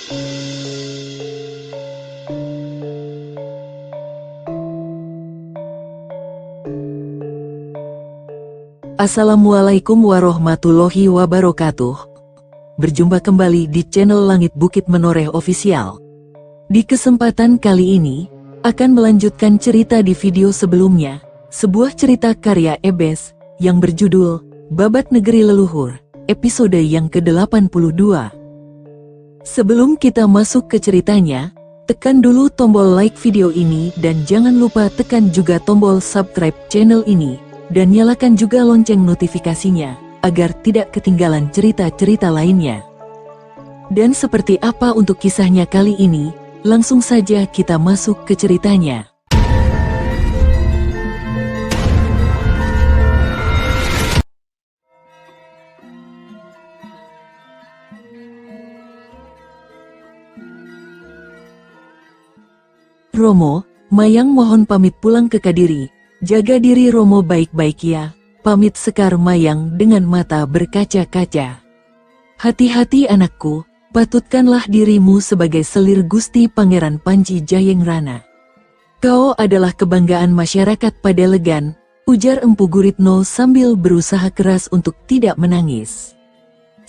Assalamualaikum warahmatullahi wabarakatuh. Berjumpa kembali di channel Langit Bukit Menoreh Official. Di kesempatan kali ini, akan melanjutkan cerita di video sebelumnya, sebuah cerita karya Ebes, yang berjudul, Babat Negeri Leluhur, episode yang ke-82. Sebelum kita masuk ke ceritanya, tekan dulu tombol like video ini dan jangan lupa tekan juga tombol subscribe channel ini. Dan nyalakan juga lonceng notifikasinya, agar tidak ketinggalan cerita-cerita lainnya. Dan seperti apa untuk kisahnya kali ini, langsung saja kita masuk ke ceritanya. Romo, Mayang mohon pamit pulang ke Kadiri. Jaga diri Romo baik-baik ya, pamit Sekar Mayang dengan mata berkaca-kaca. Hati-hati anakku, patutkanlah dirimu sebagai selir Gusti Pangeran Panji Jayengrana. Kau adalah kebanggaan masyarakat Padalegan, ujar Empu Guritno sambil berusaha keras untuk tidak menangis.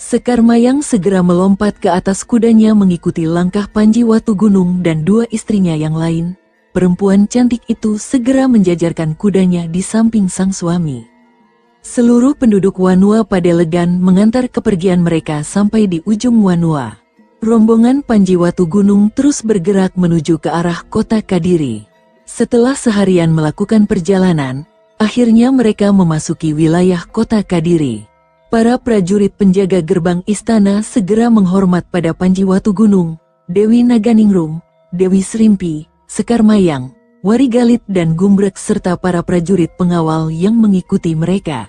Sekar Mayang segera melompat ke atas kudanya mengikuti langkah Panji Watugunung dan dua istrinya yang lain. Perempuan cantik itu segera menjajarkan kudanya di samping sang suami. Seluruh penduduk Wanua Padalegan mengantar kepergian mereka sampai di ujung Wanua. Rombongan Panji Watugunung terus bergerak menuju ke arah kota Kadiri. Setelah seharian melakukan perjalanan, akhirnya mereka memasuki wilayah kota Kadiri. Para prajurit penjaga gerbang istana segera menghormat pada Panji Watugunung, Dewi Naganingrum, Dewi Srimpi, Sekar Mayang, Warigalit dan Gumbrek serta para prajurit pengawal yang mengikuti mereka.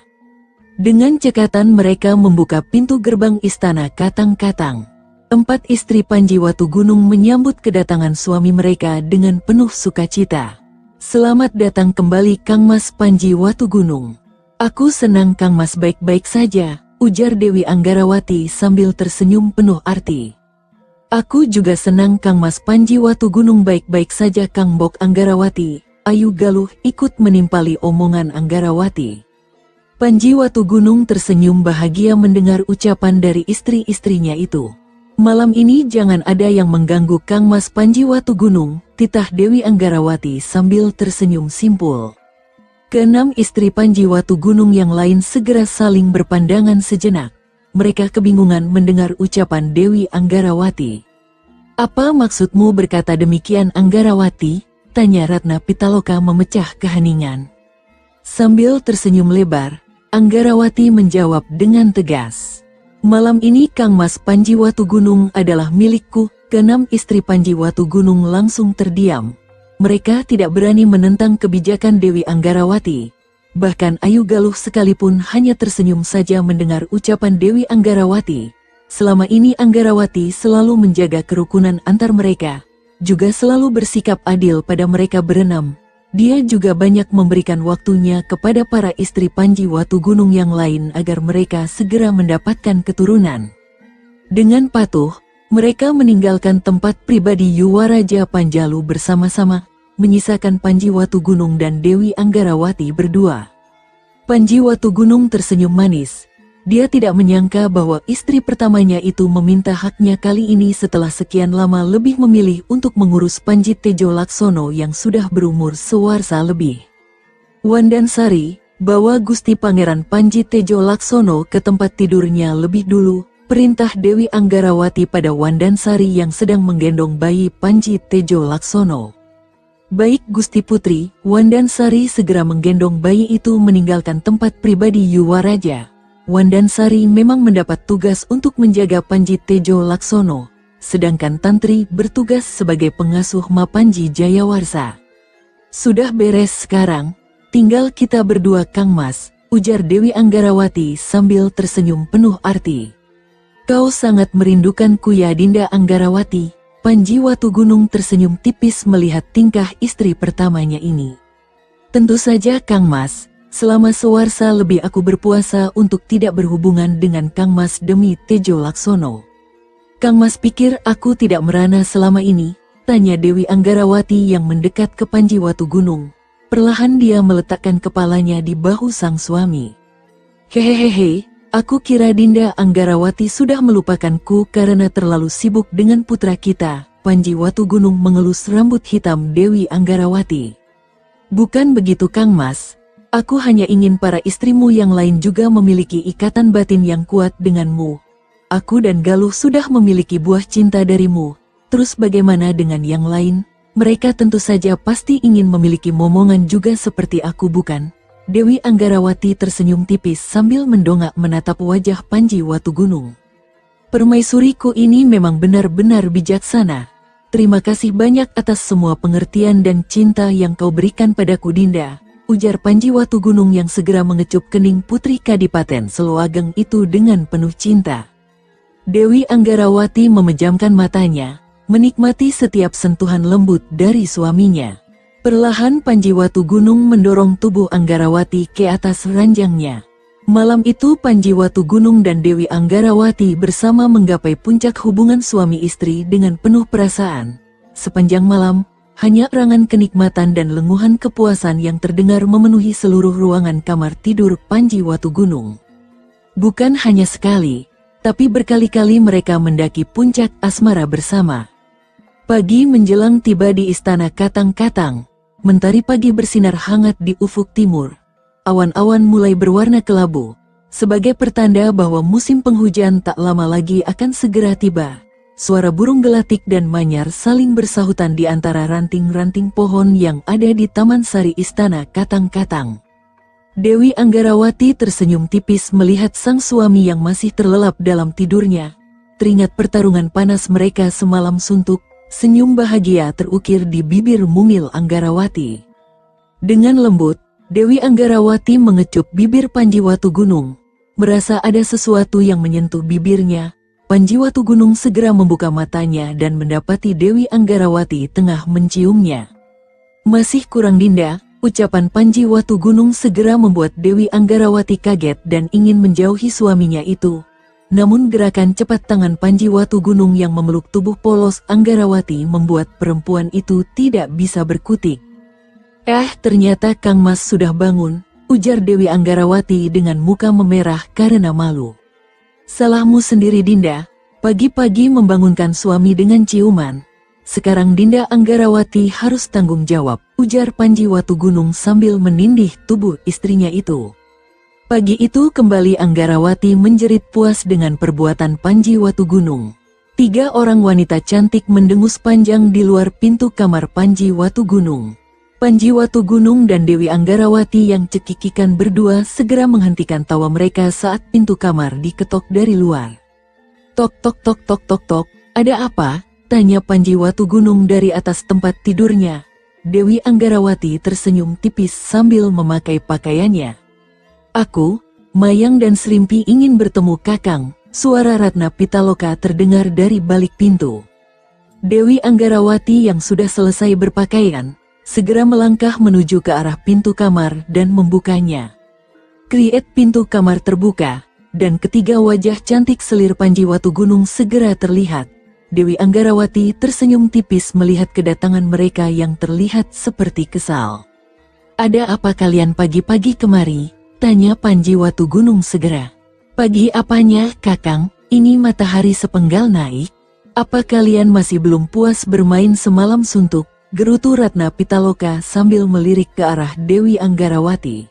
Dengan cekatan mereka membuka pintu gerbang istana Katang-Katang. 4 istri Panji Watugunung menyambut kedatangan suami mereka dengan penuh sukacita. Selamat datang kembali Kang Mas Panji Watugunung. Aku senang Kang Mas baik-baik saja, ujar Dewi Anggarawati sambil tersenyum penuh arti. Aku juga senang Kang Mas Panji Watugunung baik-baik saja Kang Bok Anggarawati, Ayu Galuh ikut menimpali omongan Anggarawati. Panji Watugunung tersenyum bahagia mendengar ucapan dari istri-istrinya itu. Malam ini jangan ada yang mengganggu Kang Mas Panji Watugunung, titah Dewi Anggarawati sambil tersenyum simpul. Keenam istri Panji Watugunung yang lain segera saling berpandangan sejenak. Mereka kebingungan mendengar ucapan Dewi Anggarawati. Apa maksudmu berkata demikian Anggarawati? Tanya Ratna Pitaloka memecah keheningan. Sambil tersenyum lebar, Anggarawati menjawab dengan tegas. Malam ini Kang Mas Panji Watugunung adalah milikku. Keenam istri Panji Watugunung langsung terdiam. Mereka tidak berani menentang kebijakan Dewi Anggarawati. Bahkan Ayu Galuh sekalipun hanya tersenyum saja mendengar ucapan Dewi Anggarawati. Selama ini Anggarawati selalu menjaga kerukunan antar mereka, juga selalu bersikap adil pada mereka berenam. Dia juga banyak memberikan waktunya kepada para istri Panji Watugunung yang lain agar mereka segera mendapatkan keturunan. Dengan patuh, mereka meninggalkan tempat pribadi Yuwaraja Panjalu bersama-sama, menyisakan Panji Watugunung dan Dewi Anggarawati berdua. Panji Watugunung tersenyum manis. Dia tidak menyangka bahwa istri pertamanya itu meminta haknya kali ini setelah sekian lama lebih memilih untuk mengurus Panji Tejo Laksono yang sudah berumur sewarsa lebih. Wandansari, bawa Gusti Pangeran Panji Tejo Laksono ke tempat tidurnya lebih dulu, perintah Dewi Anggarawati pada Wandansari yang sedang menggendong bayi Panji Tejo Laksono. Baik Gusti Putri, Wandansari segera menggendong bayi itu meninggalkan tempat pribadi Yuwaraja. Wandansari memang mendapat tugas untuk menjaga Panji Tejo Laksono, sedangkan Tantri bertugas sebagai pengasuh Mapanji Jayawarsa. Sudah beres sekarang, tinggal kita berdua Kang Mas, ujar Dewi Anggarawati sambil tersenyum penuh arti. Kau sangat merindukanku ya Dinda Anggarawati. Panji Watugunung tersenyum tipis melihat tingkah istri pertamanya ini. Tentu saja Kang Mas, selama sewarsa lebih aku berpuasa untuk tidak berhubungan dengan Kang Mas demi Tejo Laksono. Kang Mas pikir aku tidak merana selama ini? Tanya Dewi Anggarawati yang mendekat ke Panji Watu Gunung. Perlahan dia meletakkan kepalanya di bahu sang suami. Hehehehe, aku kira Dinda Anggarawati sudah melupakanku karena terlalu sibuk dengan putra kita. Panji Watu Gunung mengelus rambut hitam Dewi Anggarawati. Bukan begitu Kang Mas, aku hanya ingin para istrimu yang lain juga memiliki ikatan batin yang kuat denganmu. Aku dan Galuh sudah memiliki buah cinta darimu. Terus bagaimana dengan yang lain? Mereka tentu saja pasti ingin memiliki momongan juga seperti aku bukan? Dewi Anggarawati tersenyum tipis sambil mendongak menatap wajah Panji Watu Gunung. Permaisuriku ini memang benar-benar bijaksana. Terima kasih banyak atas semua pengertian dan cinta yang kau berikan padaku Dinda, ujar Panji Watu Gunung yang segera mengecup kening putri Kadipaten Seloageng itu dengan penuh cinta. Dewi Anggarawati memejamkan matanya, menikmati setiap sentuhan lembut dari suaminya. Perlahan Panji Watu Gunung mendorong tubuh Anggarawati ke atas ranjangnya. Malam itu Panji Watu Gunung dan Dewi Anggarawati bersama menggapai puncak hubungan suami istri dengan penuh perasaan. Sepanjang malam, hanya erangan kenikmatan dan lenguhan kepuasan yang terdengar memenuhi seluruh ruangan kamar tidur Panji Watu Gunung. Bukan hanya sekali, tapi berkali-kali mereka mendaki puncak asmara bersama. Pagi menjelang tiba di istana Katang-Katang, mentari pagi bersinar hangat di ufuk timur. Awan-awan mulai berwarna kelabu, sebagai pertanda bahwa musim penghujan tak lama lagi akan segera tiba. Suara burung gelatik dan manyar saling bersahutan di antara ranting-ranting pohon yang ada di taman sari istana Katang-Katang. Dewi Anggarawati tersenyum tipis melihat sang suami yang masih terlelap dalam tidurnya. Teringat pertarungan panas mereka semalam suntuk, senyum bahagia terukir di bibir mumil Anggarawati. Dengan lembut, Dewi Anggarawati mengecup bibir Panji Watu Gunung. Merasa ada sesuatu yang menyentuh bibirnya, Panji Watu Gunung segera membuka matanya dan mendapati Dewi Anggarawati tengah menciumnya. Masih kurang Dinda, ucapan Panji Watu Gunung segera membuat Dewi Anggarawati kaget dan ingin menjauhi suaminya itu. Namun gerakan cepat tangan Panji Watu Gunung yang memeluk tubuh polos Anggarawati membuat perempuan itu tidak bisa berkutik. Ternyata Kang Mas sudah bangun, ujar Dewi Anggarawati dengan muka memerah karena malu. Salahmu sendiri Dinda, pagi-pagi membangunkan suami dengan ciuman. Sekarang Dinda Anggarawati harus tanggung jawab, ujar Panji Watu Gunung sambil menindih tubuh istrinya itu. Pagi itu kembali Anggarawati menjerit puas dengan perbuatan Panji Watu Gunung. 3 orang wanita cantik mendengus panjang di luar pintu kamar Panji Watu Gunung. Panji Watu Gunung dan Dewi Anggarawati yang cekikikan berdua segera menghentikan tawa mereka saat pintu kamar diketok dari luar. Tok tok tok tok tok tok, ada apa? Tanya Panji Watu Gunung dari atas tempat tidurnya. Dewi Anggarawati tersenyum tipis sambil memakai pakaiannya. Aku, Mayang dan Srimpi ingin bertemu Kakang. Suara Ratna Pitaloka terdengar dari balik pintu. Dewi Anggarawati yang sudah selesai berpakaian, segera melangkah menuju ke arah pintu kamar dan membukanya. Kriet pintu kamar terbuka, dan ketiga wajah cantik selir Panji Watu Gunung segera terlihat. Dewi Anggarawati tersenyum tipis melihat kedatangan mereka yang terlihat seperti kesal. Ada apa kalian pagi-pagi kemari? Tanya Panji Watu Gunung segera. Pagi apanya, Kakang? Ini matahari sepenggal naik. Apa kalian masih belum puas bermain semalam suntuk? Gerutu Ratna Pitaloka sambil melirik ke arah Dewi Anggarawati.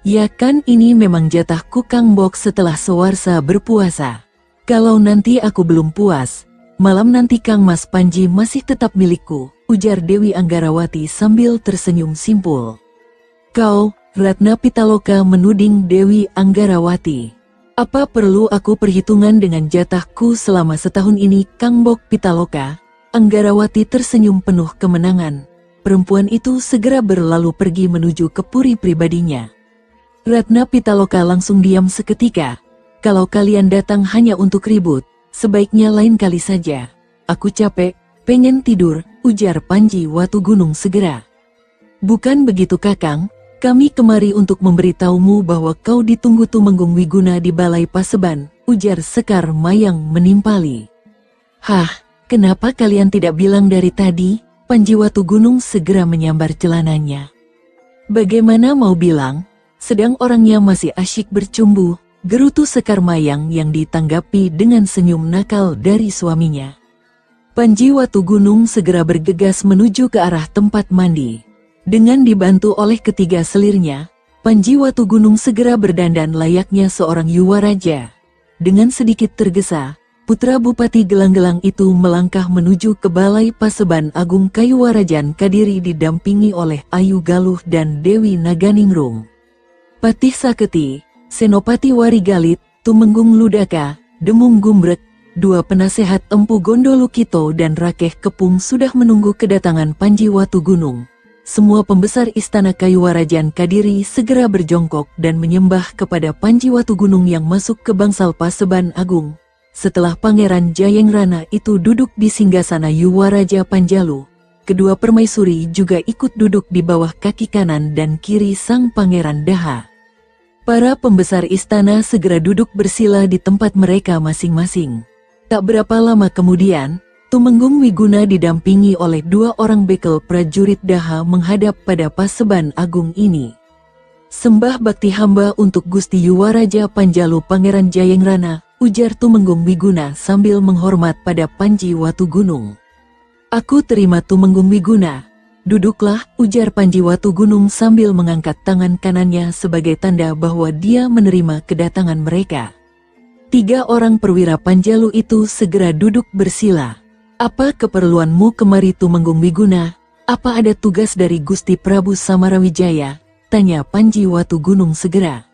Ya kan ini memang jatahku Kang Bok setelah sewarsa berpuasa. Kalau nanti aku belum puas, malam nanti Kang Mas Panji masih tetap milikku, ujar Dewi Anggarawati sambil tersenyum simpul. Kau, Ratna Pitaloka menuding Dewi Anggarawati. Apa perlu aku perhitungan dengan jatahku selama setahun ini Kang Bok Pitaloka? Anggarawati tersenyum penuh kemenangan. Perempuan itu segera berlalu pergi menuju ke puri pribadinya. Ratna Pitaloka langsung diam seketika. Kalau kalian datang hanya untuk ribut, sebaiknya lain kali saja. Aku capek, pengen tidur, ujar Panji Watu Gunung segera. Bukan begitu Kakang, kami kemari untuk memberitahumu bahwa kau ditunggu Tumenggung Wiguna di Balai Paseban, ujar Sekar Mayang menimpali. Hah, kenapa kalian tidak bilang dari tadi? Panji Watu Gunung segera menyambar celananya. Bagaimana mau bilang? Sedang orangnya masih asyik bercumbu, gerutu Sekar Mayang yang ditanggapi dengan senyum nakal dari suaminya. Panji Watu Gunung segera bergegas menuju ke arah tempat mandi. Dengan dibantu oleh ketiga selirnya, Panji Watu Gunung segera berdandan layaknya seorang yuwaraja. Dengan sedikit tergesa, putra Bupati Gelang-Gelang itu melangkah menuju ke Balai Paseban Agung Kayuwarajan Kadiri didampingi oleh Ayu Galuh dan Dewi Naganingrum. Patih Saketi, Senopati Warigalit, Tumenggung Ludaka, Demung Gumbrek, dua penasehat Empu Gondolukito dan Rakeh Kepung sudah menunggu kedatangan Panji Watu Gunung. Semua pembesar Istana Kayuwarajan Kadiri segera berjongkok dan menyembah kepada Panji Watu Gunung yang masuk ke bangsal Paseban Agung. Setelah Pangeran Jayengrana itu duduk di singgasana Yuwaraja Panjalu, kedua permaisuri juga ikut duduk di bawah kaki kanan dan kiri sang Pangeran Daha. Para pembesar istana segera duduk bersila di tempat mereka masing-masing. Tak berapa lama kemudian, Tumenggung Wiguna didampingi oleh dua orang bekel prajurit Daha menghadap pada Paseban Agung ini. Sembah bakti hamba untuk Gusti Yuwaraja Panjalu Pangeran Jayengrana, ujar Tumenggung Wiguna sambil menghormat pada Panji Watu Gunung. Aku terima Tumenggung Wiguna. Duduklah, ujar Panji Watu Gunung sambil mengangkat tangan kanannya sebagai tanda bahwa dia menerima kedatangan mereka. Tiga orang perwira Panjalu itu segera duduk bersila. Apa keperluanmu kemari Tumenggung Wiguna? Apa ada tugas dari Gusti Prabu Samarawijaya? Tanya Panji Watu Gunung segera.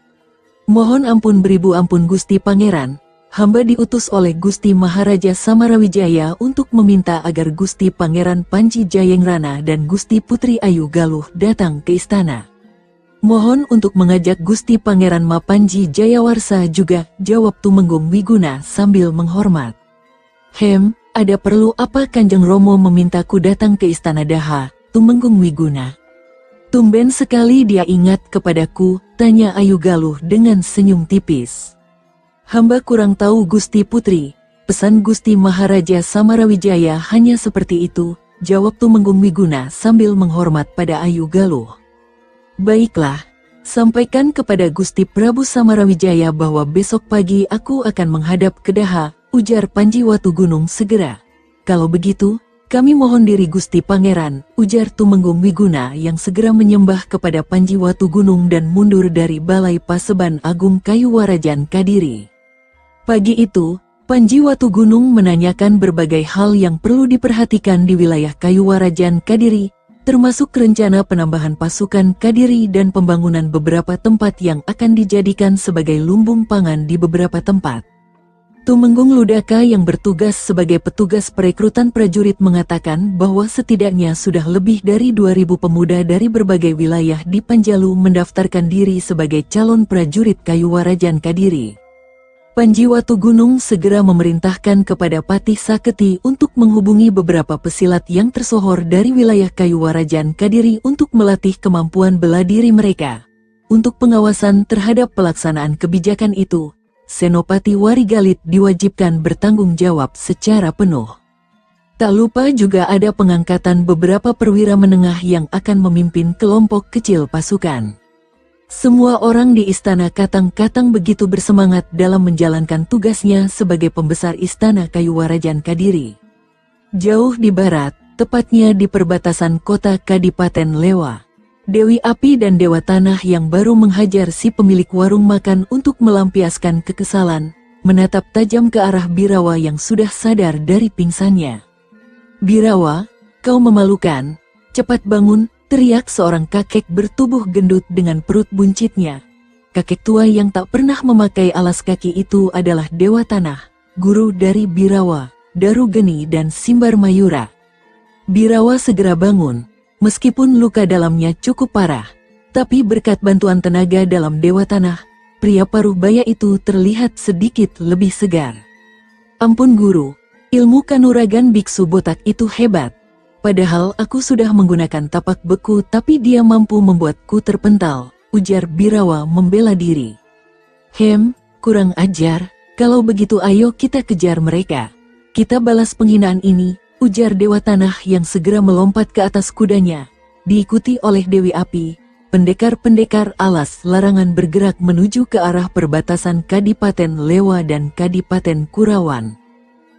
Mohon ampun beribu ampun Gusti Pangeran. Hamba diutus oleh Gusti Maharaja Samarawijaya untuk meminta agar Gusti Pangeran Panji Jayengrana dan Gusti Putri Ayu Galuh datang ke istana. Mohon untuk mengajak Gusti Pangeran Mapanji Jayawarsa juga, jawab Tumenggung Wiguna sambil menghormat. Ada perlu apa Kanjeng Romo memintaku datang ke istana Daha? Tumenggung Wiguna. Tumben sekali dia ingat kepadaku, tanya Ayu Galuh dengan senyum tipis. Hamba kurang tahu Gusti Putri, pesan Gusti Maharaja Samarawijaya hanya seperti itu, jawab Tumenggung Wiguna sambil menghormat pada Ayu Galuh. Baiklah, sampaikan kepada Gusti Prabu Samarawijaya bahwa besok pagi aku akan menghadap ke Daha, ujar Panji Watu Gunung segera. Kalau begitu, kami mohon diri Gusti Pangeran, ujar Tumenggung Wiguna yang segera menyembah kepada Panji Watu Gunung dan mundur dari Balai Paseban Agung Kayuwarajan Kadiri. Pagi itu, Panji Watu Gunung menanyakan berbagai hal yang perlu diperhatikan di wilayah Kayuwarajan Kadiri, termasuk rencana penambahan pasukan Kadiri dan pembangunan beberapa tempat yang akan dijadikan sebagai lumbung pangan di beberapa tempat. Tumenggung Ludaka yang bertugas sebagai petugas perekrutan prajurit mengatakan bahwa setidaknya sudah lebih dari 2.000 pemuda dari berbagai wilayah di Panjalu mendaftarkan diri sebagai calon prajurit Kayuwarajan Kadiri. Panji Watu Gunung segera memerintahkan kepada Patih Saketi untuk menghubungi beberapa pesilat yang tersohor dari wilayah Kayuwarajan Kadiri untuk melatih kemampuan bela diri mereka. Untuk pengawasan terhadap pelaksanaan kebijakan itu, Senopati Warigalit diwajibkan bertanggung jawab secara penuh. Tak lupa juga ada pengangkatan beberapa perwira menengah yang akan memimpin kelompok kecil pasukan. Semua orang di Istana Katang-Katang begitu bersemangat dalam menjalankan tugasnya sebagai pembesar Istana Kayuwarajan Kadiri. Jauh di barat, tepatnya di perbatasan kota Kadipaten Lewa, Dewi Api dan Dewa Tanah yang baru menghajar si pemilik warung makan untuk melampiaskan kekesalan, menatap tajam ke arah Birawa yang sudah sadar dari pingsannya. Birawa, kau memalukan, cepat bangun, teriak seorang kakek bertubuh gendut dengan perut buncitnya. Kakek tua yang tak pernah memakai alas kaki itu adalah Dewa Tanah, guru dari Birawa, Darugeni dan Simbar Mayura. Birawa segera bangun, meskipun luka dalamnya cukup parah, tapi berkat bantuan tenaga dalam Dewa Tanah, pria paruh baya itu terlihat sedikit lebih segar. Ampun guru, ilmu kanuragan biksu botak itu hebat. Padahal aku sudah menggunakan tapak beku tapi dia mampu membuatku terpental, ujar Birawa membela diri. Kurang ajar, kalau begitu ayo kita kejar mereka. Kita balas penghinaan ini, ujar Dewa Tanah yang segera melompat ke atas kudanya. Diikuti oleh Dewi Api, pendekar-pendekar alas larangan bergerak menuju ke arah perbatasan Kadipaten Lewa dan Kadipaten Kurawan.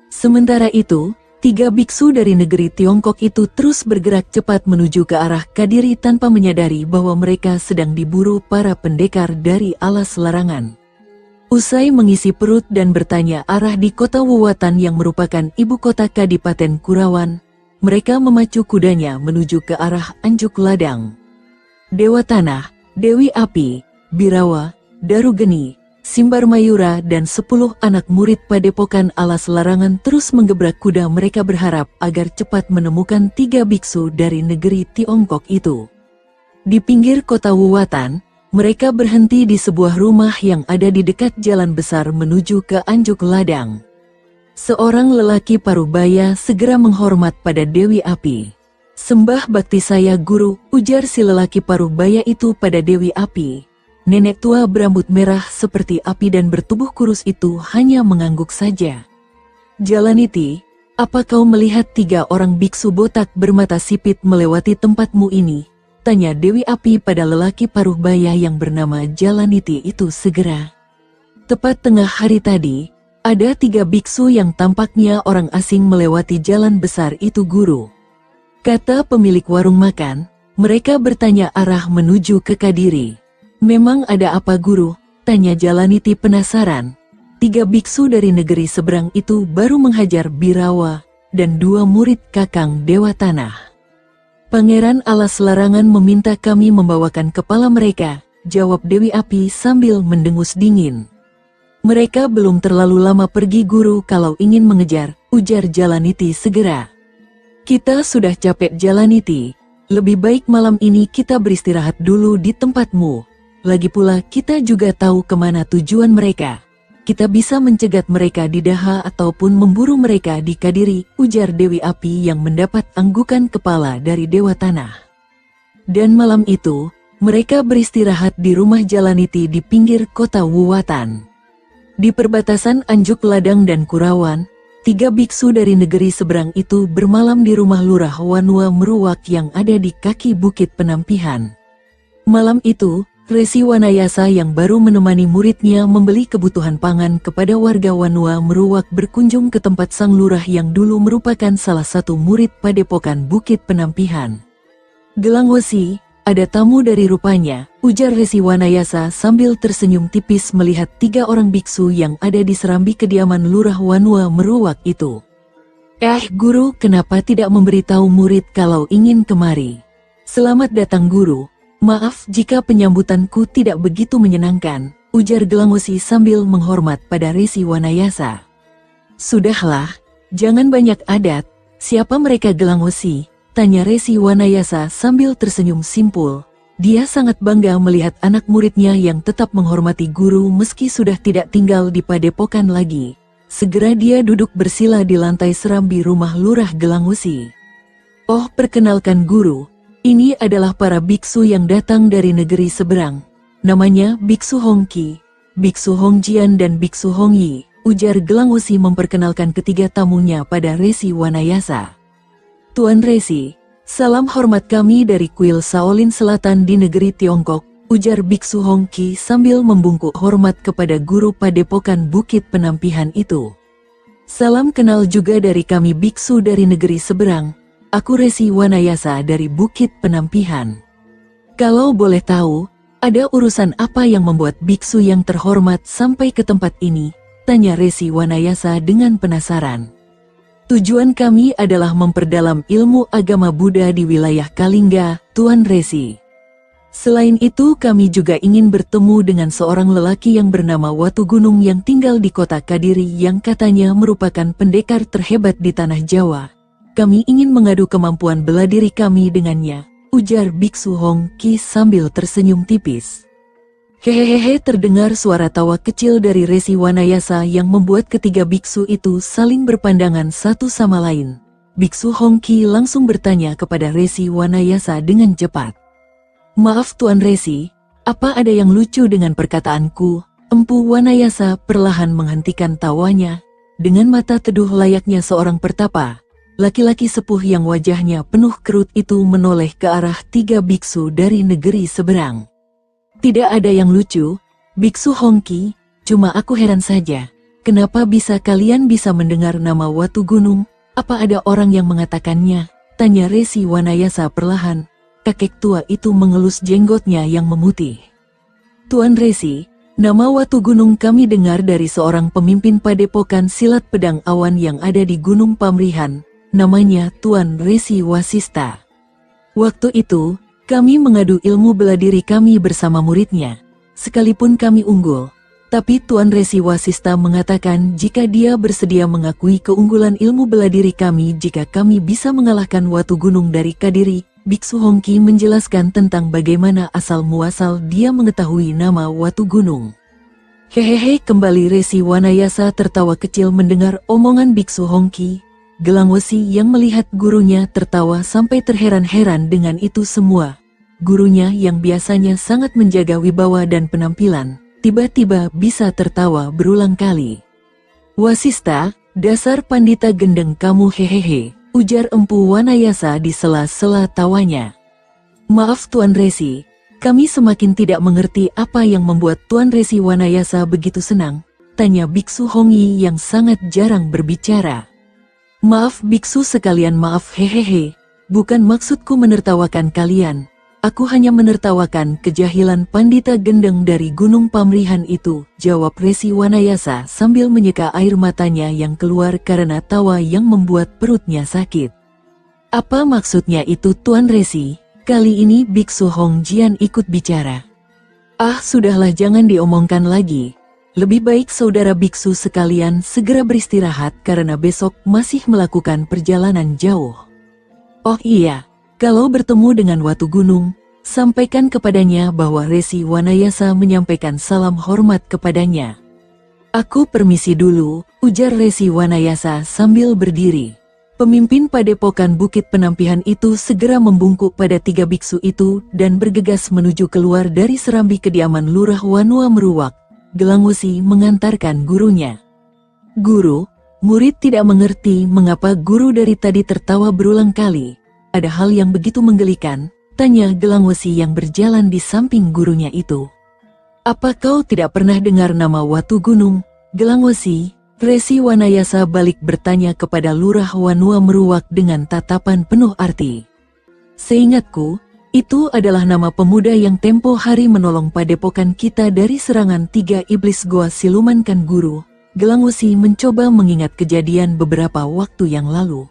Sementara itu, 3 biksu dari negeri Tiongkok itu terus bergerak cepat menuju ke arah Kadiri tanpa menyadari bahwa mereka sedang diburu para pendekar dari alas larangan. Usai mengisi perut dan bertanya arah di kota Wuwatan yang merupakan ibu kota Kadipaten Kurawan, mereka memacu kudanya menuju ke arah Anjuk Ladang. Dewa Tanah, Dewi Api, Birawa, Darugeni, Simbar Mayura dan 10 anak murid padepokan alas larangan terus menggebrak kuda. Mereka berharap agar cepat menemukan 3 biksu dari negeri Tiongkok itu. Di pinggir kota Wuwatan, mereka berhenti di sebuah rumah yang ada di dekat jalan besar menuju ke Anjuk Ladang. Seorang lelaki parubaya segera menghormat pada Dewi Api. "Sembah bakti saya guru," ujar si lelaki parubaya itu pada Dewi Api. Nenek tua berambut merah seperti api dan bertubuh kurus itu hanya mengangguk saja. "Jalaniti, apa kau melihat 3 orang biksu botak bermata sipit melewati tempatmu ini?" tanya Dewi Api pada lelaki parubaya yang bernama Jalaniti itu segera. "Tepat tengah hari tadi, ada 3 biksu yang tampaknya orang asing melewati jalan besar itu guru," kata pemilik warung makan. Mereka bertanya arah menuju ke Kadiri. "Memang ada apa guru?" tanya Jalaniti penasaran. 3 biksu dari negeri seberang itu baru menghajar Birawa dan 2 murid Kakang Dewa Tanah. "Pangeran alas larangan meminta kami membawakan kepala mereka," jawab Dewi Api sambil mendengus dingin. "Mereka belum terlalu lama pergi guru kalau ingin mengejar," ujar Jalaniti segera. "Kita sudah capek Jalaniti, lebih baik malam ini kita beristirahat dulu di tempatmu. Lagi pula kita juga tahu kemana tujuan mereka. Kita bisa mencegat mereka di Daha ataupun memburu mereka di Kadiri," ujar Dewi Api yang mendapat anggukan kepala dari Dewa Tanah. Dan malam itu, mereka beristirahat di rumah Jalaniti di pinggir kota Wuwatan. Di perbatasan Anjuk Ladang dan Kurawan, 3 biksu dari negeri seberang itu bermalam di rumah Lurah Wanua Meruwak yang ada di kaki Bukit Penampihan. Malam itu, Resi Wanayasa yang baru menemani muridnya membeli kebutuhan pangan kepada warga Wanua Meruwak berkunjung ke tempat sang lurah yang dulu merupakan salah satu murid padepokan Bukit Penampihan. "Gelang Wesi, ada tamu dari rupanya," ujar Resi Wanayasa sambil tersenyum tipis melihat 3 orang biksu yang ada di serambi kediaman Lurah Wanua Meruwak itu. Guru, kenapa tidak memberitahu murid kalau ingin kemari?" "Selamat datang guru. Maaf jika penyambutanku tidak begitu menyenangkan," ujar Gelang Wesi sambil menghormat pada Resi Wanayasa. "Sudahlah, jangan banyak adat. Siapa mereka Gelang Wesi?" tanya Resi Wanayasa sambil tersenyum simpul. Dia sangat bangga melihat anak muridnya yang tetap menghormati guru meski sudah tidak tinggal di padepokan lagi. Segera dia duduk bersila di lantai serambi rumah Lurah Gelang Wesi. "Oh, perkenalkan guru. Ini adalah para biksu yang datang dari negeri seberang. Namanya Biksu Hongki, Biksu Hongjian dan Biksu Hongyi," ujar Gelang Wesi memperkenalkan ketiga tamunya pada Resi Wanayasa. "Tuan Resi, salam hormat kami dari kuil Shaolin Selatan di negeri Tiongkok," ujar Biksu Hongki sambil membungkuk hormat kepada guru padepokan Bukit Penampihan itu. "Salam kenal juga dari kami biksu dari negeri seberang. Aku Resi Wanayasa dari Bukit Penampihan. Kalau boleh tahu, ada urusan apa yang membuat biksu yang terhormat sampai ke tempat ini?" tanya Resi Wanayasa dengan penasaran. "Tujuan kami adalah memperdalam ilmu agama Buddha di wilayah Kalingga, Tuan Resi. Selain itu kami juga ingin bertemu dengan seorang lelaki yang bernama Watu Gunung yang tinggal di kota Kadiri yang katanya merupakan pendekar terhebat di tanah Jawa. Kami ingin mengadu kemampuan bela diri kami dengannya," ujar Biksu Hongki sambil tersenyum tipis. Hehehe, terdengar suara tawa kecil dari Resi Wanayasa yang membuat ketiga biksu itu saling berpandangan satu sama lain. Biksu Hongki langsung bertanya kepada Resi Wanayasa dengan cepat. "Maaf Tuan Resi, apa ada yang lucu dengan perkataanku?" Empu Wanayasa perlahan menghentikan tawanya. dengan mata teduh layaknya seorang pertapa. Laki-laki sepuh yang wajahnya penuh kerut itu menoleh ke arah 3 biksu dari negeri seberang. Tidak ada yang lucu, Biksu Hongki, cuma aku heran saja. Kenapa bisa kalian bisa mendengar nama Watu Gunung? Apa ada orang yang mengatakannya? Tanya Resi Wanayasa perlahan. Kakek tua itu mengelus jenggotnya yang memutih. Tuan Resi, nama Watu Gunung kami dengar dari seorang pemimpin padepokan silat pedang awan yang ada di Gunung Pamrihan. Namanya Tuan Resi Wasista. Waktu itu, kami mengadu ilmu bela diri kami bersama muridnya. Sekalipun kami unggul, tapi Tuan Resi Wasista mengatakan jika dia bersedia mengakui keunggulan ilmu bela diri kami jika kami bisa mengalahkan Watu Gunung dari Kadiri. Biksu Hongki menjelaskan tentang bagaimana asal-muasal dia mengetahui nama Watu Gunung. Hehehe, kembali Resi Wanayasa tertawa kecil mendengar omongan Biksu Hongki. Gelang Wesi yang melihat gurunya tertawa sampai terheran-heran dengan itu semua. Gurunya yang biasanya sangat menjaga wibawa dan penampilan, tiba-tiba bisa tertawa berulang kali. Wasista, dasar pandita gendeng kamu, hehehe, ujar Empu Wanayasa di sela-sela tawanya. Maaf Tuan Resi, kami semakin tidak mengerti apa yang membuat Tuan Resi Wanayasa begitu senang, tanya Biksu Hongyi yang sangat jarang berbicara. Maaf biksu sekalian, maaf, hehehe, bukan maksudku menertawakan kalian. Aku hanya menertawakan kejahilan pandita gendeng dari Gunung Pamrihan itu, jawab Resi Wanayasa sambil menyeka air matanya yang keluar karena tawa yang membuat perutnya sakit. Apa maksudnya itu Tuan Resi? Kali ini Biksu Hongjian ikut bicara. Ah sudahlah, jangan diomongkan lagi. Lebih baik saudara biksu sekalian segera beristirahat karena besok masih melakukan perjalanan jauh. Oh iya, kalau bertemu dengan Watu Gunung, sampaikan kepadanya bahwa Resi Wanayasa menyampaikan salam hormat kepadanya. Aku permisi dulu, ujar Resi Wanayasa sambil berdiri. Pemimpin padepokan Bukit Penampihan itu segera membungkuk pada 3 biksu itu dan bergegas menuju keluar dari serambi kediaman Lurah Wanua Meruwak. Gelang Wesi mengantarkan gurunya. Guru, murid tidak mengerti mengapa guru dari tadi tertawa berulang kali. Ada hal yang begitu menggelikan, tanya Gelang Wesi yang berjalan di samping gurunya itu. Apa kau tidak pernah dengar nama Watu Gunung, Gelang Wesi? Resi Wanayasa balik bertanya kepada Lurah Wanua Meruwak dengan tatapan penuh arti. Seingatku, itu adalah nama pemuda yang tempo hari menolong padepokan kita dari serangan 3 iblis goa siluman, kan guru? Gelang Wesi mencoba mengingat kejadian beberapa waktu yang lalu.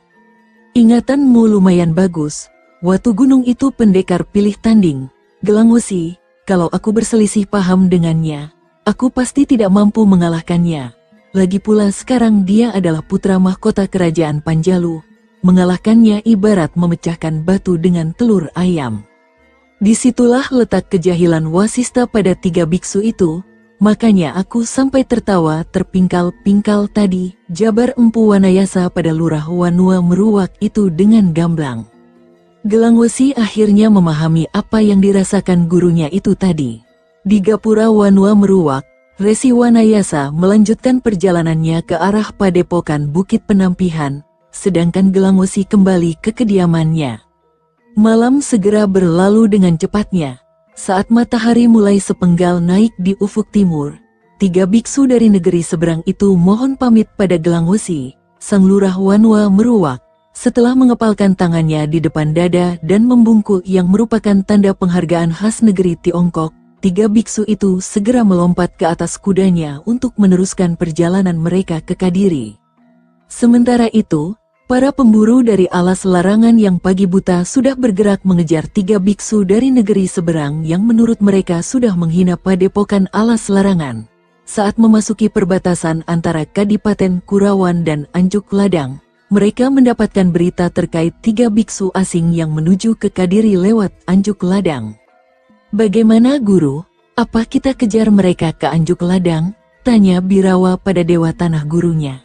Ingatanmu lumayan bagus. Watu Gunung itu pendekar pilih tanding. Gelang Wesi, kalau aku berselisih paham dengannya, aku pasti tidak mampu mengalahkannya. Lagi pula sekarang dia adalah putra mahkota kerajaan Panjalu. Mengalahkannya ibarat memecahkan batu dengan telur ayam. Disitulah letak kejahilan Wasista pada 3 biksu itu, makanya aku sampai tertawa terpingkal-pingkal tadi, jabar Empu Wanayasa pada Lurah Wanua Meruwak itu dengan gamblang. Gelang Wesi akhirnya memahami apa yang dirasakan gurunya itu tadi. Di Gapura Wanua Meruwak, Resi Wanayasa melanjutkan perjalanannya ke arah padepokan Bukit Penampihan, sedangkan Gelang Wesi kembali ke kediamannya. Malam segera berlalu dengan cepatnya. Saat matahari mulai sepenggal naik di ufuk timur, 3 biksu dari negeri seberang itu mohon pamit pada Gelang Wesi, sang Lurah Wanua Meruwak. Setelah mengepalkan tangannya di depan dada dan membungkuk yang merupakan tanda penghargaan khas negeri Tiongkok, 3 biksu itu segera melompat ke atas kudanya untuk meneruskan perjalanan mereka ke Kadiri. Sementara itu, para pemburu dari alas larangan yang pagi buta sudah bergerak mengejar 3 biksu dari negeri seberang yang menurut mereka sudah menghina padepokan alas larangan. Saat memasuki perbatasan antara Kadipaten Kurawan dan Anjuk Ladang, mereka mendapatkan berita terkait 3 biksu asing yang menuju ke Kadiri lewat Anjuk Ladang. Bagaimana guru? Apa kita kejar mereka ke Anjuk Ladang? Tanya Birawa pada Dewa Tanah gurunya.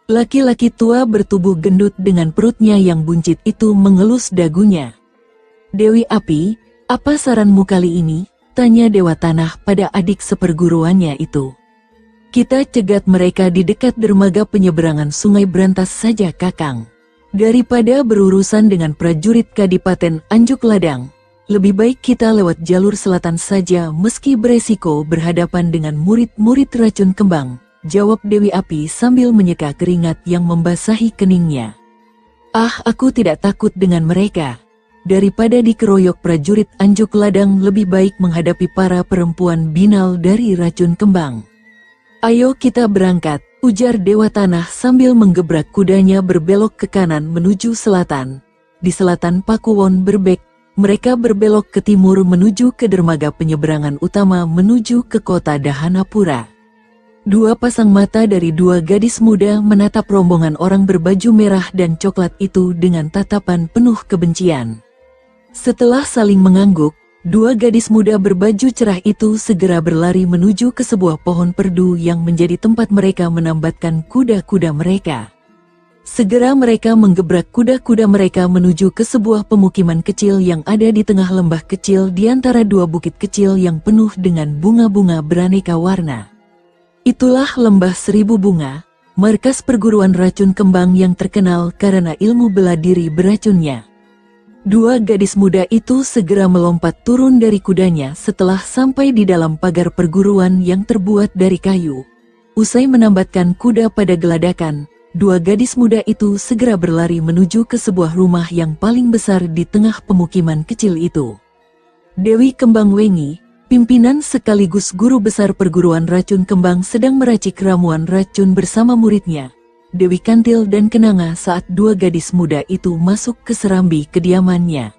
Laki-laki tua bertubuh gendut dengan perutnya yang buncit itu mengelus dagunya. Dewi Api, apa saranmu kali ini? Tanya Dewa Tanah pada adik seperguruannya itu. Kita cegat mereka di dekat dermaga penyeberangan Sungai Brantas saja, Kakang. Daripada berurusan dengan prajurit Kadipaten Anjuk Ladang, lebih baik kita lewat jalur selatan saja meski beresiko berhadapan dengan murid-murid racun kembang, jawab Dewi Api sambil menyeka keringat yang membasahi keningnya. Ah, aku tidak takut dengan mereka. Daripada dikeroyok prajurit Anjuk Ladang, lebih baik menghadapi para perempuan binal dari racun kembang. Ayo kita berangkat, ujar Dewa Tanah sambil menggebrak kudanya berbelok ke kanan menuju selatan. Di selatan Pakuwon berbek, mereka berbelok ke timur menuju ke dermaga penyeberangan utama menuju ke kota Dahanapura. Dua pasang mata dari dua gadis muda menatap rombongan orang berbaju merah dan coklat itu dengan tatapan penuh kebencian. Setelah saling mengangguk, dua gadis muda berbaju cerah itu segera berlari menuju ke sebuah pohon perdu yang menjadi tempat mereka menambatkan kuda-kuda mereka. Segera mereka menggebrak kuda-kuda mereka menuju ke sebuah pemukiman kecil yang ada di tengah lembah kecil di antara dua bukit kecil yang penuh dengan bunga-bunga beraneka warna. Itulah Lembah Seribu Bunga, markas perguruan racun kembang yang terkenal karena ilmu bela diri beracunnya. Dua gadis muda itu segera melompat turun dari kudanya setelah sampai di dalam pagar perguruan yang terbuat dari kayu. Usai menambatkan kuda pada geladakan, dua gadis muda itu segera berlari menuju ke sebuah rumah yang paling besar di tengah pemukiman kecil itu. Dewi Kembang Wengi, pimpinan sekaligus guru besar perguruan racun kembang, sedang meracik ramuan racun bersama muridnya, Dewi Kantil dan Kenanga, saat dua gadis muda itu masuk ke serambi kediamannya.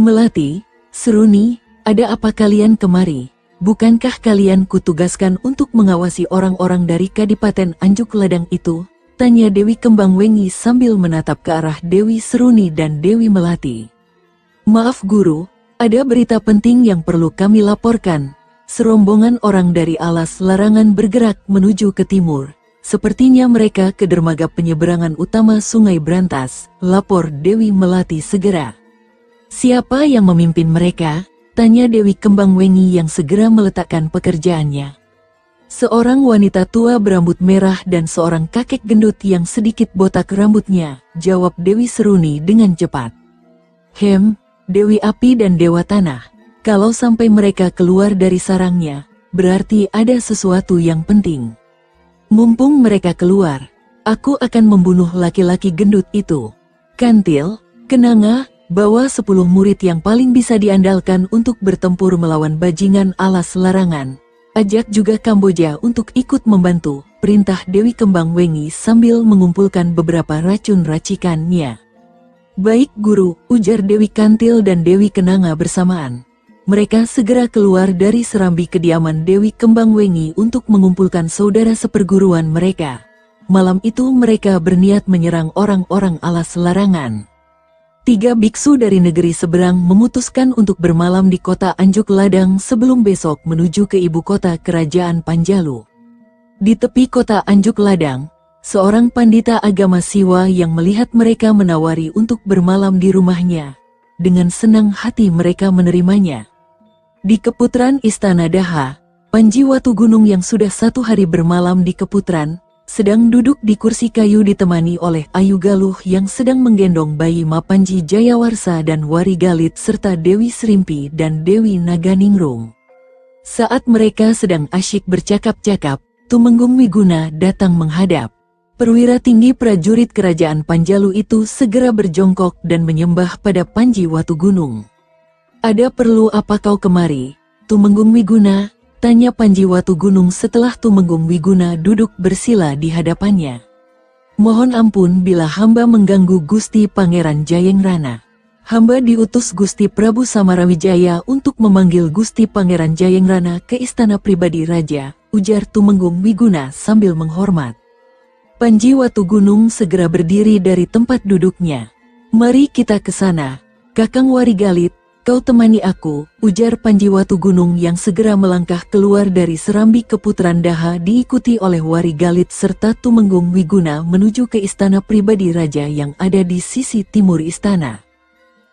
Melati, Seruni, ada apa kalian kemari? Bukankah kalian kutugaskan untuk mengawasi orang-orang dari Kadipaten Anjuk Ladang itu? Tanya Dewi Kembang Wengi sambil menatap ke arah Dewi Seruni dan Dewi Melati. Maaf guru, ada berita penting yang perlu kami laporkan. Serombongan orang dari alas larangan bergerak menuju ke timur. Sepertinya mereka ke dermaga penyeberangan utama Sungai Brantas, lapor Dewi Melati segera. Siapa yang memimpin mereka? Tanya Dewi Kembang Wengi yang segera meletakkan pekerjaannya. Seorang wanita tua berambut merah dan seorang kakek gendut yang sedikit botak rambutnya, jawab Dewi Seruni dengan cepat. Dewi Api dan Dewa Tanah, kalau sampai mereka keluar dari sarangnya, berarti ada sesuatu yang penting. Mumpung mereka keluar, aku akan membunuh laki-laki gendut itu. Kantil, Kenanga, bawa 10 murid yang paling bisa diandalkan untuk bertempur melawan bajingan alas larangan. Ajak juga Kamboja untuk ikut membantu, perintah Dewi Kembang Wengi sambil mengumpulkan beberapa racun racikannya. Baik guru, ujar Dewi Kantil dan Dewi Kenanga bersamaan. Mereka segera keluar dari serambi kediaman Dewi Kembang Wengi untuk mengumpulkan saudara seperguruan mereka. Malam itu mereka berniat menyerang orang-orang alas larangan. 3 biksu dari negeri seberang memutuskan untuk bermalam di kota Anjuk Ladang sebelum besok menuju ke ibu kota kerajaan Panjalu. Di tepi kota Anjuk Ladang, seorang pandita agama Siwa yang melihat mereka menawari untuk bermalam di rumahnya. Dengan senang hati mereka menerimanya. Di keputaran Istana Daha, Panji Watu Gunung yang sudah 1 hari bermalam di keputaran, sedang duduk di kursi kayu ditemani oleh Ayu Galuh yang sedang menggendong bayi Mapanji Jayawarsa dan Wari Galit serta Dewi Serimpi dan Dewi Naganingrum. Saat mereka sedang asyik bercakap-cakap, Tumenggung Wiguna datang menghadap. Perwira tinggi prajurit kerajaan Panjalu itu segera berjongkok dan menyembah pada Panji Watu Gunung. Ada perlu apa kau kemari, Tumenggung Wiguna? Tanya Panji Watu Gunung setelah Tumenggung Wiguna duduk bersila di hadapannya. Mohon ampun bila hamba mengganggu Gusti Pangeran Jayengrana. Hamba diutus Gusti Prabu Samarawijaya untuk memanggil Gusti Pangeran Jayengrana ke istana pribadi raja, ujar Tumenggung Wiguna sambil menghormat. Panji Watu Gunung segera berdiri dari tempat duduknya. Mari kita ke sana, Kakang Wari Galit. Kau temani aku, ujar Panji Watu Gunung yang segera melangkah keluar dari serambi keputaran Daha diikuti oleh Wari Galit serta Tumenggung Wiguna menuju ke istana pribadi raja yang ada di sisi timur istana.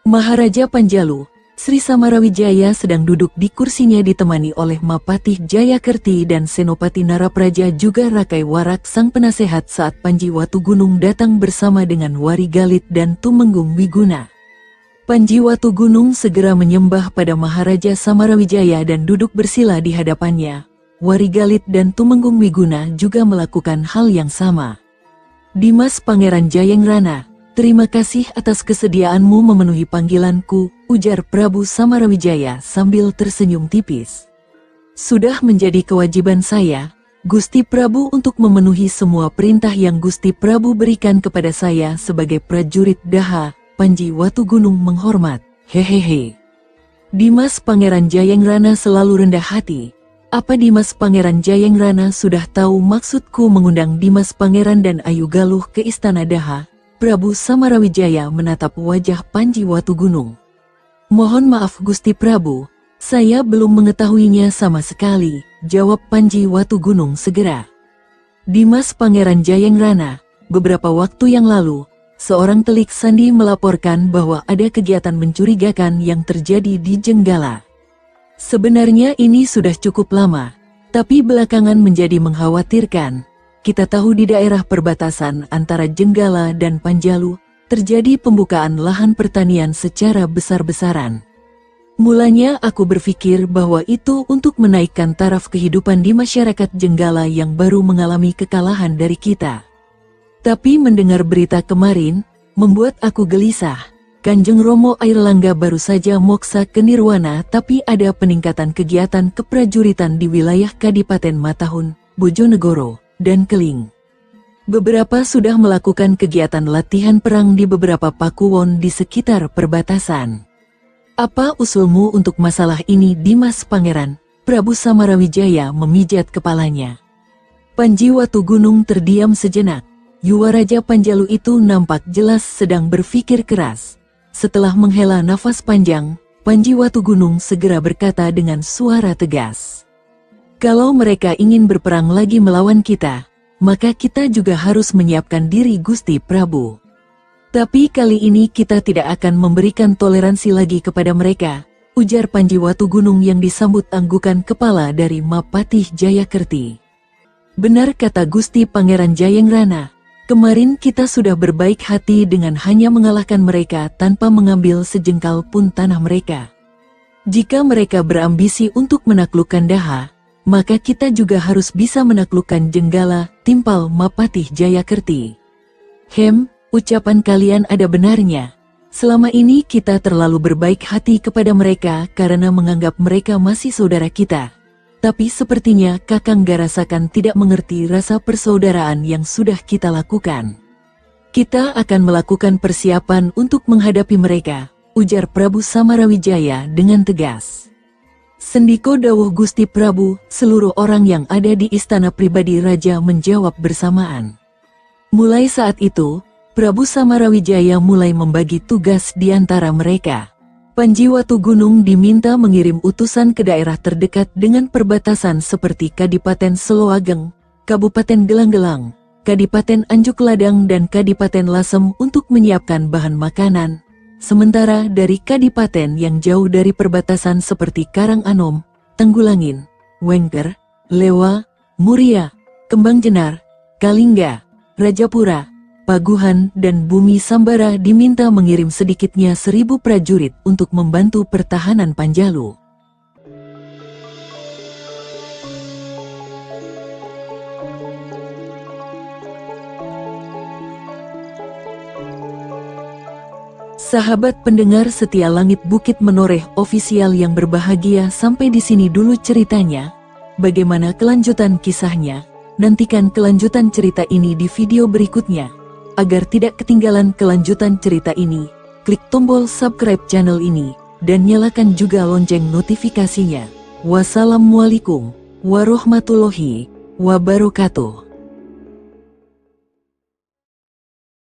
Maharaja Panjalu, Sri Samarawijaya sedang duduk di kursinya ditemani oleh Mapatih Jayakerti dan Senopati Narapraja juga Rakai Warak sang penasehat saat Panji Watugunung datang bersama dengan Warigalit dan Tumenggung Wiguna. Panji Watugunung segera menyembah pada Maharaja Samarawijaya dan duduk bersila di hadapannya. Warigalit dan Tumenggung Wiguna juga melakukan hal yang sama. Dimas Pangeran Jayengrana, terima kasih atas kesediaanmu memenuhi panggilanku, ujar Prabu Samarawijaya sambil tersenyum tipis. Sudah menjadi kewajiban saya, Gusti Prabu, untuk memenuhi semua perintah yang Gusti Prabu berikan kepada saya sebagai prajurit Daha. Panji Watugunung menghormat. Hehehe. Dimas Pangeran Jayengrana selalu rendah hati. Apa Dimas Pangeran Jayengrana sudah tahu maksudku mengundang Dimas Pangeran dan Ayu Galuh ke Istana Daha? Prabu Samarawijaya menatap wajah Panji Watugunung. Mohon maaf Gusti Prabu, saya belum mengetahuinya sama sekali, jawab Panji Watugunung segera. Dimas Pangeran Jayengrana, beberapa waktu yang lalu, seorang telik sandi melaporkan bahwa ada kegiatan mencurigakan yang terjadi di Jenggala. Sebenarnya ini sudah cukup lama, tapi belakangan menjadi mengkhawatirkan. Kita tahu di daerah perbatasan antara Jenggala dan Panjalu, terjadi pembukaan lahan pertanian secara besar-besaran. Mulanya aku berpikir bahwa itu untuk menaikkan taraf kehidupan di masyarakat Jenggala yang baru mengalami kekalahan dari kita. Tapi mendengar berita kemarin, membuat aku gelisah. Kanjeng Romo Airlangga baru saja moksa ke Nirwana, tapi ada peningkatan kegiatan keprajuritan di wilayah Kadipaten Matahun, Bojonegoro, dan Keling. Beberapa sudah melakukan kegiatan latihan perang di beberapa pakuwon di sekitar perbatasan. Apa usulmu untuk masalah ini, Dimas Pangeran? Prabu Samarawijaya memijat kepalanya. Panji Watugunung terdiam sejenak. Yuwaraja Panjalu itu nampak jelas sedang berpikir keras. Setelah menghela nafas panjang, Panji Watugunung segera berkata dengan suara tegas. Kalau mereka ingin berperang lagi melawan kita, maka kita juga harus menyiapkan diri Gusti Prabu. Tapi kali ini kita tidak akan memberikan toleransi lagi kepada mereka, ujar Panji Watugunung yang disambut anggukan kepala dari Mapatih Jayakerti. Benar kata Gusti Pangeran Jayengrana. Kemarin kita sudah berbaik hati dengan hanya mengalahkan mereka tanpa mengambil sejengkal pun tanah mereka. Jika mereka berambisi untuk menaklukkan Daha, maka kita juga harus bisa menaklukkan Jenggala, timpal Mapatih Jayakerti. Ucapan kalian ada benarnya. Selama ini kita terlalu berbaik hati kepada mereka karena menganggap mereka masih saudara kita. Tapi sepertinya Kakang Garasakan tidak mengerti rasa persaudaraan yang sudah kita lakukan. Kita akan melakukan persiapan untuk menghadapi mereka, ujar Prabu Samarawijaya dengan tegas. Sendiko dawuh Gusti Prabu, seluruh orang yang ada di istana pribadi raja menjawab bersamaan. Mulai saat itu, Prabu Samarawijaya mulai membagi tugas di antara mereka. Panji Watugunung diminta mengirim utusan ke daerah terdekat dengan perbatasan seperti Kadipaten Seloageng, Kabupaten Gelang-Gelang, Kadipaten Anjuk Ladang dan Kadipaten Lasem untuk menyiapkan bahan makanan. Sementara dari kadipaten yang jauh dari perbatasan seperti Karanganom, Tanggulangin, Wengker, Lewa, Muria, Kembang Jenar, Kalingga, Rajapura, Paguhan dan Bumi Sambara diminta mengirim sedikitnya 1000 prajurit untuk membantu pertahanan Panjalu. Sahabat pendengar setia Langit Bukit Menoreh ofisial yang berbahagia, sampai di sini dulu ceritanya. Bagaimana kelanjutan kisahnya? Nantikan kelanjutan cerita ini di video berikutnya. Agar tidak ketinggalan kelanjutan cerita ini, klik tombol subscribe channel ini, dan nyalakan juga lonceng notifikasinya. Wassalamualaikum warahmatullahi wabarakatuh.